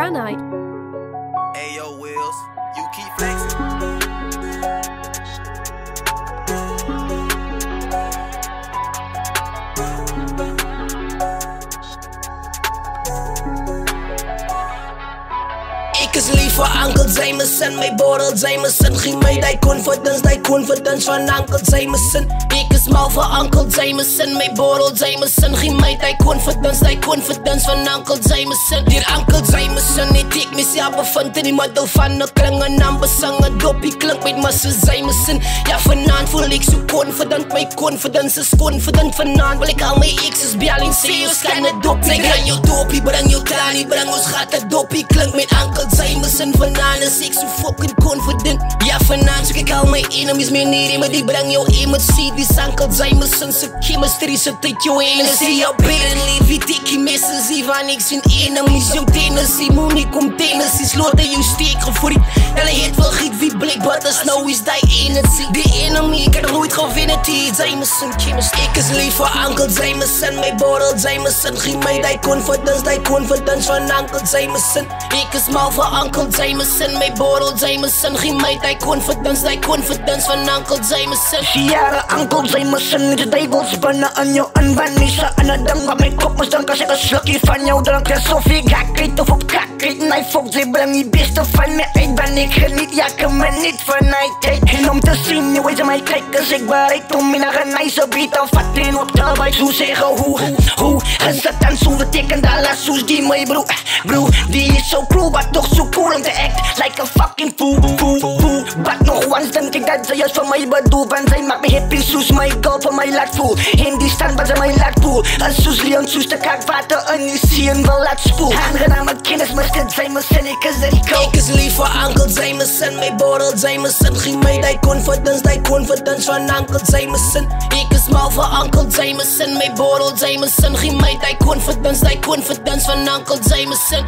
Granite. Hey yo, Wills, you keep flexing. Ik is lief voor Uncle Jameson, mijn borrel Jameson. Geef mij die confidence van Uncle Jameson. Ik is mal voor Uncle Jameson, mijn borrel Jameson. Geef mij die confidence van Uncle Jameson. Hier Uncle Jameson, niet ik mezelf bevind in die middel van een kring. Een naam bezangen, doppie klink met Mr. Jameson. Ja, vanavond voel ik zo confident, mijn confidence is confident. Vanavond wil ik al mijn exes bellen, zie ons kan het doppie. Zeg aan jou doppie, breng jou tranie, breng ons gaat het doppie klink met Uncle Jameson. Vanavond is ik zo fucking confident. Ja, vanavond zoek ik al mijn enemies meer neer, maar die breng jou emotie. Die Uncle Jameson, zijn chemistry zit uit jou heen. En zie jou binnen leven, die messen zie van ik zijn enemies. Jouw Tennessee, money komt Tennessee, sloot in jou steken voor die. En hij heeft wel giet wie blik, wat is nou is die energy. Die enemy, ik heb nooit gewinnen, die Jameson chemistry. Ik is lief voor Uncle Jameson, mijn borrel Jameson. Geef mij die confidence van Uncle Jameson. Ik is mal voor Uncle Jameson, mijn borrel Jameson. Geef mij die confidence van Uncle Jameson. Siara Uncle Jameson, niet de duivels bannen aan jou en wanneer aan het dang. Wat mijn kop moest dan kan zeggen slukje van jou. Dan krijg je zoveel gekheid of op kakheid. Nee, fuck, ze brengt die beste van me uit. Ben ik geniet, ja, kan me niet vanuit kijken. Om te zien, nu is mij kijkers. Ik bereik om in een nice beat aan vatten op de bike. Zo zeggen hoe is het dan zo betekent alles zoals die mij bro, die is zo cool, maar toch zo cool om te act like a fucking fool. But nog once denk ik dat ze juist van mij bedoelt. Want zij maakt me happy zoals mijn girl van mij laat voel. In die stand waar ze mij laat voel. Als zoals Leon zoals de kakwater en die zien wel laat spoel. Aangename kennis, Mr. Jameson, ik is RICO. Ik is lief voor Uncle Jameson, mijn borrel Jameson. Geef mij die confidence van Uncle Jameson. Ik is mal voor Uncle Jameson, mijn borrel Jameson. Geef mij die confidence van Uncle Jameson.